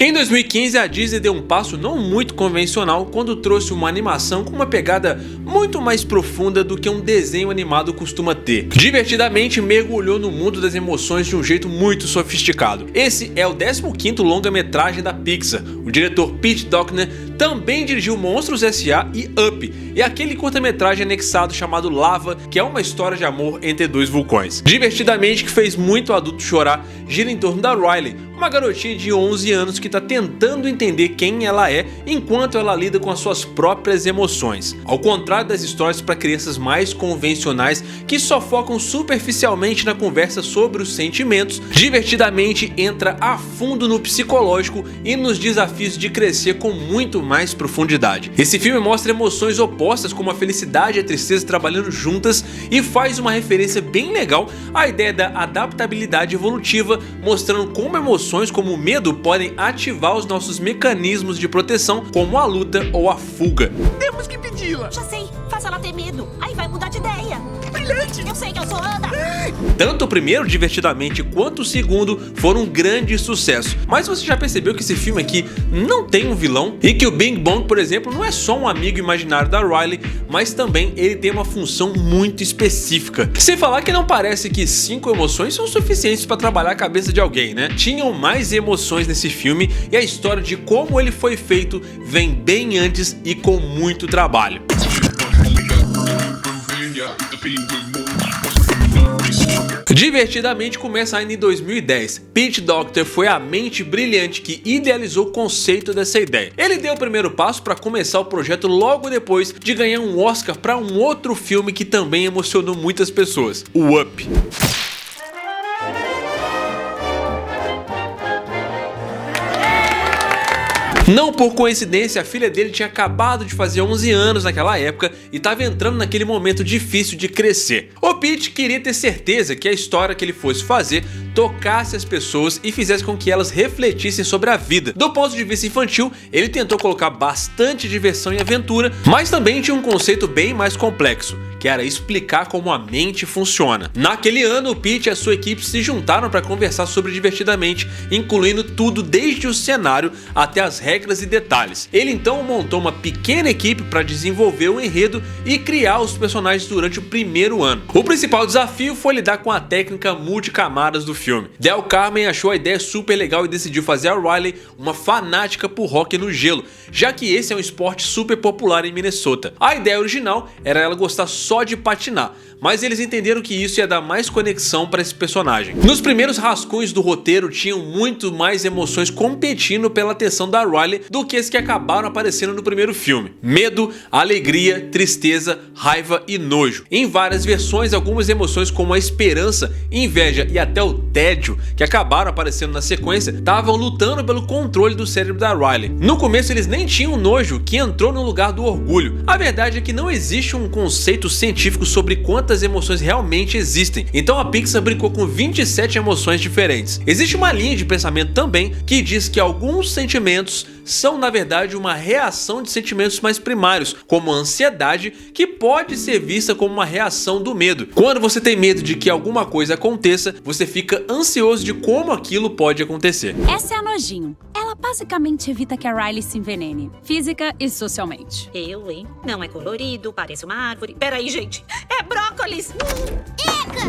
Em 2015, a Disney deu um passo não muito convencional quando trouxe uma animação com uma pegada muito mais profunda do que um desenho animado costuma ter. Divertidamente mergulhou no mundo das emoções de um jeito muito sofisticado. Esse é o 15º longa-metragem da Pixar. O diretor Pete Docter também dirigiu Monstros S.A. e Up, e aquele curta-metragem anexado chamado Lava, que é uma história de amor entre dois vulcões. Divertidamente, que fez muito adulto chorar, gira em torno da Riley, uma garotinha de 11 anos que está tentando entender quem ela é enquanto ela lida com as suas próprias emoções. Ao contrário das histórias para crianças mais convencionais que só focam superficialmente na conversa sobre os sentimentos, Divertidamente entra a fundo no psicológico e nos desafios de crescer com muito mais profundidade. Esse filme mostra emoções opostas como a felicidade e a tristeza trabalhando juntas e faz uma referência bem legal à ideia da adaptabilidade evolutiva, mostrando como emoções como o medo podem ativar os nossos mecanismos de proteção, como a luta ou a fuga. Temos que pedi-la. Já sei, faça ela ter medo, aí vai mudar de ideia. Brilhante. Eu sei que eu sou Ana. Tanto o primeiro, Divertidamente, quanto o segundo foram um grande sucesso. Mas você já percebeu que esse filme aqui não tem um vilão? E que o Bing Bong, por exemplo, não é só um amigo imaginário da Riley, mas também ele tem uma função muito específica. Sem falar que não parece que 5 emoções são suficientes para trabalhar a cabeça de alguém, né? Tinham mais emoções nesse filme e a história de como ele foi feito vem bem antes e com muito trabalho. Divertidamente começa ainda em 2010. Pete Docter foi a mente brilhante que idealizou o conceito dessa ideia. Ele deu o primeiro passo para começar o projeto logo depois de ganhar um Oscar para um outro filme que também emocionou muitas pessoas, o Up. Não por coincidência, a filha dele tinha acabado de fazer 11 anos naquela época e estava entrando naquele momento difícil de crescer. O Pete queria ter certeza que a história que ele fosse fazer tocasse as pessoas e fizesse com que elas refletissem sobre a vida. Do ponto de vista infantil, ele tentou colocar bastante diversão e aventura, mas também tinha um conceito bem mais complexo, que era explicar como a mente funciona. Naquele ano, o Pete e a sua equipe se juntaram para conversar sobre Divertidamente, incluindo tudo desde o cenário até as regras e detalhes. Ele então montou uma pequena equipe para desenvolver o enredo e criar os personagens durante o primeiro ano. O principal desafio foi lidar com a técnica multicamadas do filme. Del Carmen achou a ideia super legal e decidiu fazer a Riley uma fanática por hóquei no gelo, já que esse é um esporte super popular em Minnesota. A ideia original era ela gostar só de patinar, mas eles entenderam que isso ia dar mais conexão para esse personagem. Nos primeiros rascunhos do roteiro tinham muito mais emoções competindo pela atenção da Riley do que as que acabaram aparecendo no primeiro filme. Medo, alegria, tristeza, raiva e nojo. Em várias versões, algumas emoções como a esperança, inveja e até o tédio, que acabaram aparecendo na sequência, estavam lutando pelo controle do cérebro da Riley. No começo eles nem tinham nojo, que entrou no lugar do orgulho. A verdade é que não existe um conceito científico sobre quantas emoções realmente existem, então a Pixar brincou com 27 emoções diferentes. Existe uma linha de pensamento também que diz que alguns sentimentos são na verdade uma reação de sentimentos mais primários, como a ansiedade, que pode ser vista como uma reação do medo. Quando você tem medo de que alguma coisa aconteça, você fica ansioso de como aquilo pode acontecer. Essa é a Nojinho. Ela basicamente evita que a Riley se envenene, física e socialmente. Eu, hein? Não é colorido, parece uma árvore. Peraí, gente. É brócolis!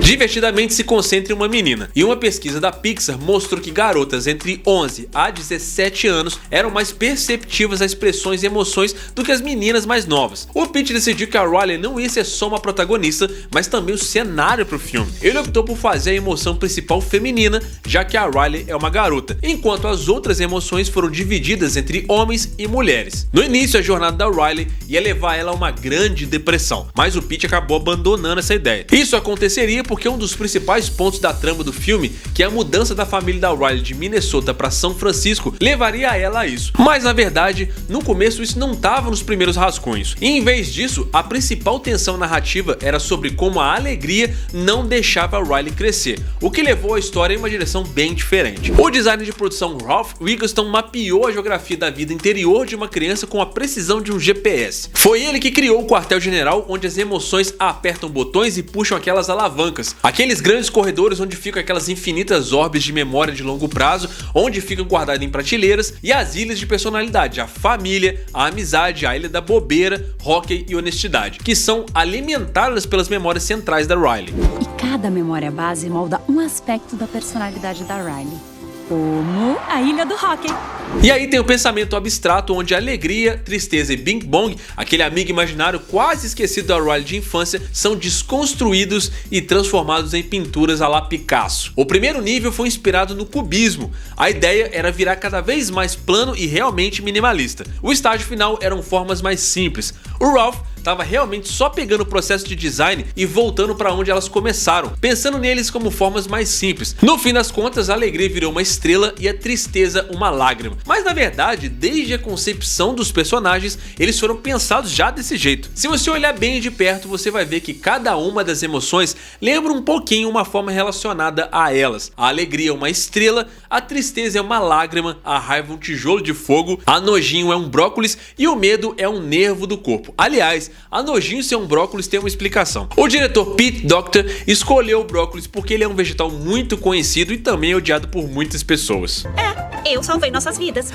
Divertidamente se concentra em uma menina, e uma pesquisa da Pixar mostrou que garotas entre 11 a 17 anos eram mais perceptivas a expressões e emoções do que as meninas mais novas. O Pete decidiu que a Riley não ia ser só uma protagonista, mas também o cenário para o filme. Ele optou por fazer a emoção principal feminina, já que a Riley é uma garota, enquanto as outras emoções foram divididas entre homens e mulheres. No início, a jornada da Riley ia levar ela a uma grande depressão, mas o Pete acabou abandonando essa ideia. Isso aconteceria porque um dos principais pontos da trama do filme, que é a mudança da família da Riley de Minnesota para São Francisco, levaria ela a isso. Mas na verdade, no começo isso não estava nos primeiros rascunhos. E em vez disso, a principal tensão narrativa era sobre como a alegria não deixava a Riley crescer, o que levou a história em uma direção bem diferente. O designer de produção Ralph Eggleston mapeou a geografia da vida interior de uma criança com a precisão de um GPS. Foi ele que criou o quartel-general, onde as emoções apertam botões e puxam aquelas alavancas. bancas, aqueles grandes corredores onde ficam aquelas infinitas orbes de memória de longo prazo, onde ficam guardadas em prateleiras, e as ilhas de personalidade, a família, a amizade, a ilha da bobeira, hóquei e honestidade, que são alimentadas pelas memórias centrais da Riley. E cada memória base molda um aspecto da personalidade da Riley, como a Ilha do Hóquei. E aí tem o pensamento abstrato, onde a alegria, tristeza e Bing Bong, aquele amigo imaginário quase esquecido da Riley de infância, são desconstruídos e transformados em pinturas à la Picasso. O primeiro nível foi inspirado no cubismo. A ideia era virar cada vez mais plano e realmente minimalista. O estágio final eram formas mais simples. O Ralph estava realmente só pegando o processo de design e voltando para onde elas começaram, pensando neles como formas mais simples. No fim das contas, a alegria virou uma estrela e a tristeza uma lágrima. Mas na verdade, desde a concepção dos personagens, eles foram pensados já desse jeito. Se você olhar bem de perto, você vai ver que cada uma das emoções lembra um pouquinho uma forma relacionada a elas. A alegria é uma estrela, a tristeza é uma lágrima, a raiva é um tijolo de fogo, a nojinho é um brócolis e o medo é um nervo do corpo. Aliás, a nojinho ser um brócolis tem uma explicação. O diretor Pete Docter escolheu o brócolis porque ele é um vegetal muito conhecido e também odiado por muitas pessoas. Eu salvei nossas vidas.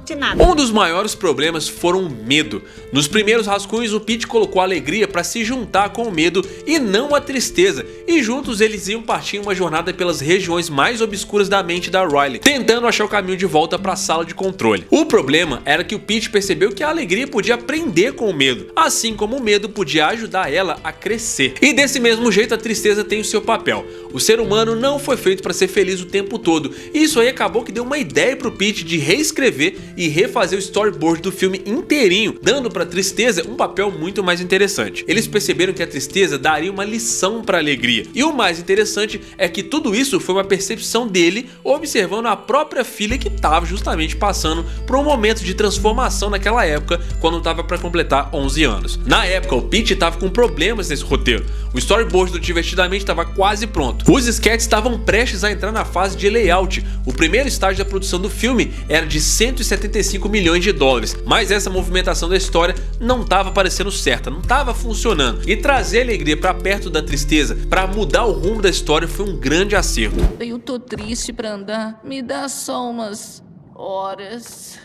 De nada. Um dos maiores problemas foram o medo. Nos primeiros rascunhos, o Pete colocou a alegria para se juntar com o medo e não a tristeza, e juntos eles iam partir em uma jornada pelas regiões mais obscuras da mente da Riley, tentando achar o caminho de volta para a sala de controle. O problema era que o Pete percebeu que a alegria podia aprender com o medo, assim como o medo podia ajudar ela a crescer. E desse mesmo jeito, a tristeza tem o seu papel. O ser humano não foi feito para ser feliz o tempo todo, e isso aí acabou que deu uma ideia pro Pete de reescrever e refazer o storyboard do filme inteirinho, dando pra tristeza um papel muito mais interessante. Eles perceberam que a tristeza daria uma lição pra alegria, e o mais interessante é que tudo isso foi uma percepção dele observando a própria filha, que estava justamente passando por um momento de transformação naquela época, quando estava para completar 11 anos. Na época, o Pete estava com problemas nesse roteiro. O storyboard do Divertidamente estava quase pronto. Os sketches estavam prestes a entrar na fase de layout. O primeiro estágio da produção do filme era de 175 milhões de dólares, mas essa movimentação da história não estava parecendo certa, não estava funcionando. E trazer a alegria para perto da tristeza, para mudar o rumo da história, foi um grande acerto. Eu tô triste pra andar, me dá só umas horas.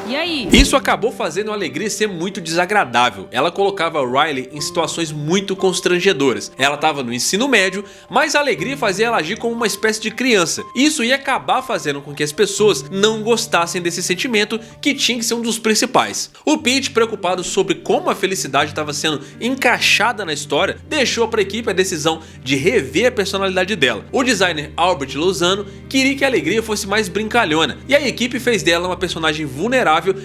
E aí? Isso acabou fazendo a alegria ser muito desagradável. Ela colocava a Riley em situações muito constrangedoras. Ela estava no ensino médio, mas a alegria fazia ela agir como uma espécie de criança. Isso ia acabar fazendo com que as pessoas não gostassem desse sentimento, que tinha que ser um dos principais. O Pete, preocupado sobre como a felicidade estava sendo encaixada na história, deixou para a equipe a decisão de rever a personalidade dela. O designer Albert Lozano queria que a alegria fosse mais brincalhona, e a equipe fez dela uma personagem vulnerável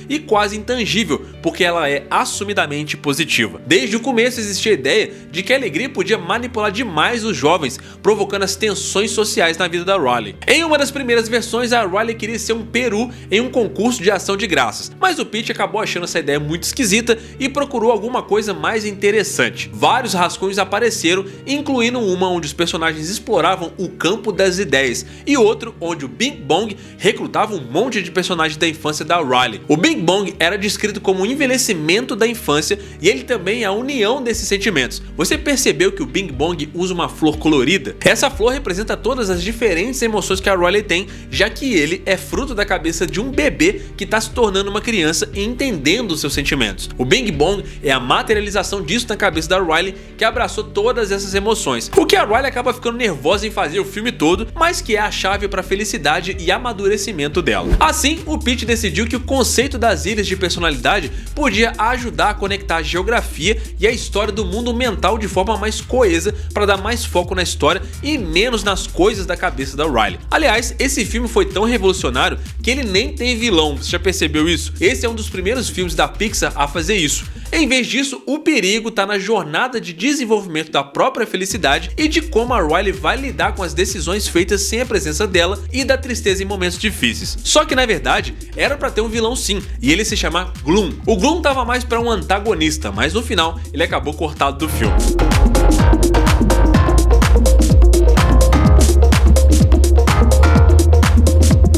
e quase intangível, porque ela é assumidamente positiva. Desde o começo existia a ideia de que a alegria podia manipular demais os jovens, provocando as tensões sociais na vida da Riley. Em uma das primeiras versões, a Riley queria ser um peru em um concurso de ação de graças, mas o Pete acabou achando essa ideia muito esquisita e procurou alguma coisa mais interessante. Vários rascunhos apareceram, incluindo uma onde os personagens exploravam o campo das ideias, e outro onde o Bing Bong recrutava um monte de personagens da infância da Riley. O Bing Bong era descrito como um envelhecimento da infância, e ele também é a união desses sentimentos. Você percebeu que o Bing Bong usa uma flor colorida? Essa flor representa todas as diferentes emoções que a Riley tem, já que ele é fruto da cabeça de um bebê que está se tornando uma criança e entendendo os seus sentimentos. O Bing Bong é a materialização disso na cabeça da Riley, que abraçou todas essas emoções, o que a Riley acaba ficando nervosa em fazer o filme todo, mas que é a chave para a felicidade e amadurecimento dela. Assim, o Pete decidiu que o conceito das ilhas de personalidade podia ajudar a conectar a geografia e a história do mundo mental de forma mais coesa, para dar mais foco na história e menos nas coisas da cabeça da Riley. Aliás, esse filme foi tão revolucionário que ele nem tem vilão, você já percebeu isso? Esse é um dos primeiros filmes da Pixar a fazer isso. Em vez disso, o perigo está na jornada de desenvolvimento da própria felicidade e de como a Riley vai lidar com as decisões feitas sem a presença dela e da tristeza em momentos difíceis. Só que na verdade, era para ter um vilão sim, e ele se chama Gloom. O Gloom tava mais para um antagonista, mas no final ele acabou cortado do filme.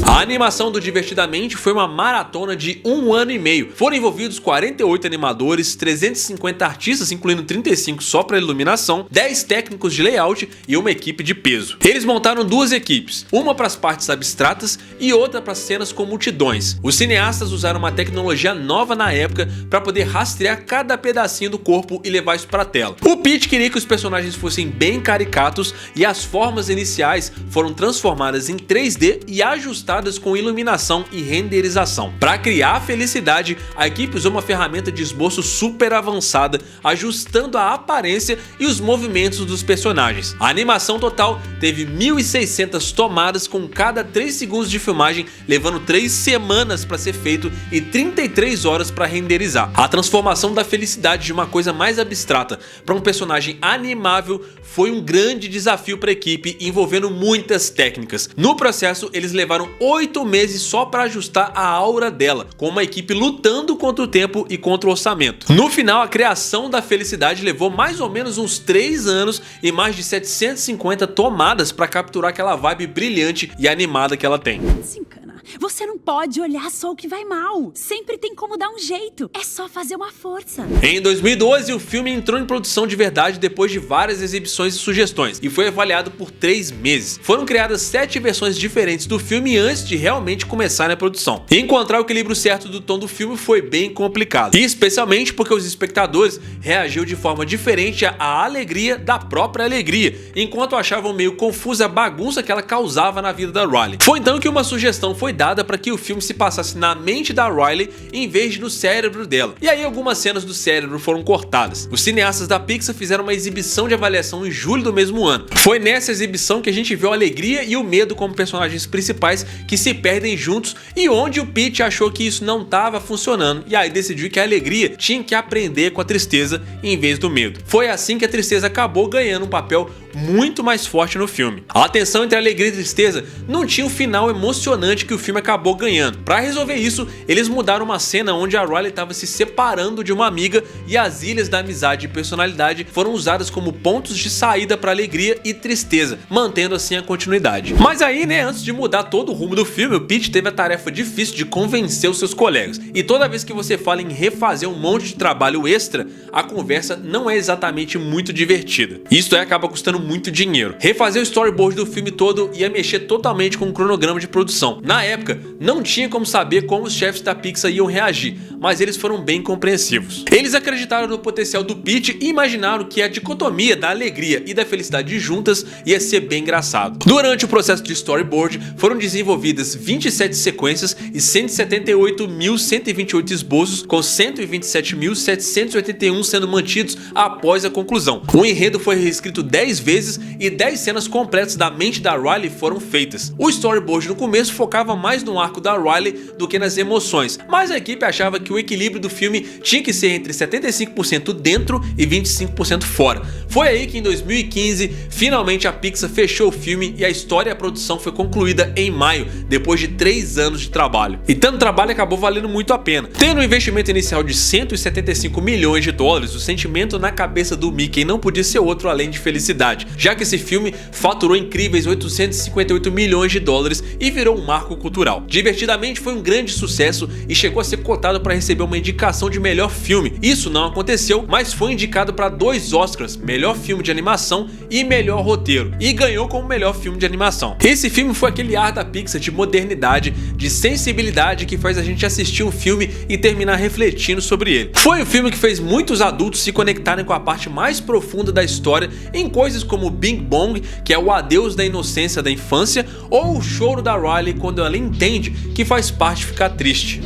A animação do Divertidamente foi uma maratona de 1 ano e meio. Foram envolvidos 48 animadores, 350 artistas, incluindo 35 só para iluminação, 10 técnicos de layout e uma equipe de peso. Eles montaram duas equipes, uma para as partes abstratas e outra para cenas com multidões. Os cineastas usaram uma tecnologia nova na época para poder rastrear cada pedacinho do corpo e levar isso para a tela. O Pete queria que os personagens fossem bem caricatos e as formas iniciais foram transformadas em 3D e ajustadas com iluminação e renderização. Para criar a felicidade, a equipe usou uma ferramenta de esboço super avançada, ajustando a aparência e os movimentos dos personagens. A animação total teve 1.600 tomadas com cada 3 segundos de filmagem, levando 3 semanas para ser feito e 33 horas para renderizar. A transformação da felicidade de uma coisa mais abstrata para um personagem animável foi um grande desafio para a equipe, envolvendo muitas técnicas. No processo, eles levaram 8 meses só para ajustar a aura dela, com uma equipe lutando contra o tempo e contra o orçamento. No final, a criação da felicidade levou mais ou menos uns 3 anos e mais de 750 tomadas para capturar aquela vibe brilhante e animada que ela tem. Desencana. Você não pode olhar só o que vai mal. Sempre tem como dar um jeito. É só fazer uma força. Em 2012, o filme entrou em produção de verdade depois de várias exibições e sugestões e foi avaliado por 3 meses. Foram criadas 7 versões diferentes do filme antes de realmente começar a produção. Encontrar o equilíbrio certo do tom do filme foi bem complicado, e especialmente porque os espectadores reagiram de forma diferente à alegria da própria alegria, enquanto achavam meio confusa a bagunça que ela causava na vida da Riley. Foi então que uma sugestão foi dada para que o filme se passasse na mente da Riley em vez de no cérebro dela. E aí algumas cenas do cérebro foram cortadas. Os cineastas da Pixar fizeram uma exibição de avaliação em julho do mesmo ano. Foi nessa exibição que a gente viu a alegria e o medo como personagens principais que se perdem juntos, e onde o Pete achou que isso não estava funcionando e aí decidiu que a alegria tinha que aprender com a tristeza em vez do medo. Foi assim que a tristeza acabou ganhando um papel muito mais forte no filme. A tensão entre a alegria e a tristeza não tinha o final emocionante que o filme acabou ganhando. Para resolver isso, eles mudaram uma cena onde a Riley estava se separando de uma amiga e as ilhas da amizade e personalidade foram usadas como pontos de saída para alegria e tristeza, mantendo assim a continuidade. Mas aí, antes de mudar todo o rumo do filme, o Pete teve a tarefa difícil de convencer os seus colegas. E toda vez que você fala em refazer um monte de trabalho extra, a conversa não é exatamente muito divertida. Isso aí acaba custando muito dinheiro. Refazer o storyboard do filme todo ia mexer totalmente com o cronograma de produção. Na época, não tinha como saber como os chefes da Pixar iam reagir, mas eles foram bem compreensivos. Eles acreditaram no potencial do Pete e imaginaram que a dicotomia da alegria e da felicidade juntas ia ser bem engraçado. Durante o processo de storyboard, foram desenvolvidas 27 sequências e 178.128 esboços, com 127.781 sendo mantidos após a conclusão. O enredo foi reescrito 10 vezes e 10 cenas completas da mente da Riley foram feitas. O storyboard no começo focava mais no arco da Riley do que nas emoções, mas a equipe achava que o equilíbrio do filme tinha que ser entre 75% dentro e 25% fora. Foi aí que em 2015, finalmente a Pixar fechou o filme e a história e a produção foi concluída em maio, depois de 3 anos de trabalho. E tanto trabalho acabou valendo muito a pena. Tendo um investimento inicial de 175 milhões de dólares, o sentimento na cabeça do Mickey não podia ser outro além de felicidade, já que esse filme faturou incríveis 858 milhões de dólares e virou um marco cultural. Divertidamente foi um grande sucesso e chegou a ser cotado para receber uma indicação de melhor filme. Isso não aconteceu, mas foi indicado para 2 Oscars, melhor filme de animação e melhor roteiro, e ganhou como melhor filme de animação. Esse filme foi aquele ar da Pixar de modernidade, de sensibilidade que faz a gente assistir um filme e terminar refletindo sobre ele. Foi o filme que fez muitos adultos se conectarem com a parte mais profunda da história em coisas como Bing Bong, que é o adeus da inocência da infância, ou o choro da Riley quando ela entende que faz parte ficar triste.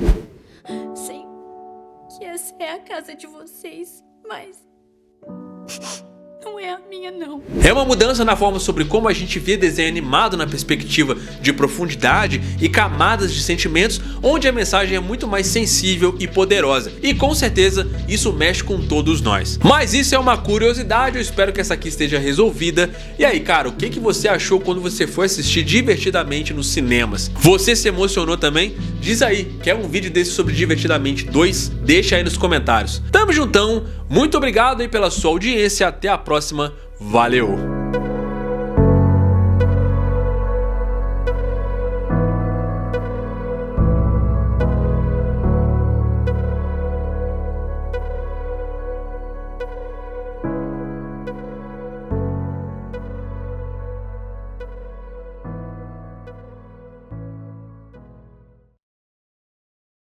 Sei que essa é a casa de vocês, mas não é a minha, não. É uma mudança na forma sobre como a gente vê desenho animado na perspectiva de profundidade e camadas de sentimentos, onde a mensagem é muito mais sensível e poderosa. E com certeza isso mexe com todos nós. Mas isso é uma curiosidade, eu espero que essa aqui esteja resolvida. E aí, cara, o que você achou quando você foi assistir Divertidamente nos cinemas? Você se emocionou também? Diz aí, quer um vídeo desse sobre Divertidamente 2? Deixa aí nos comentários. Tamo juntão, muito obrigado aí pela sua audiência, até a próxima, valeu!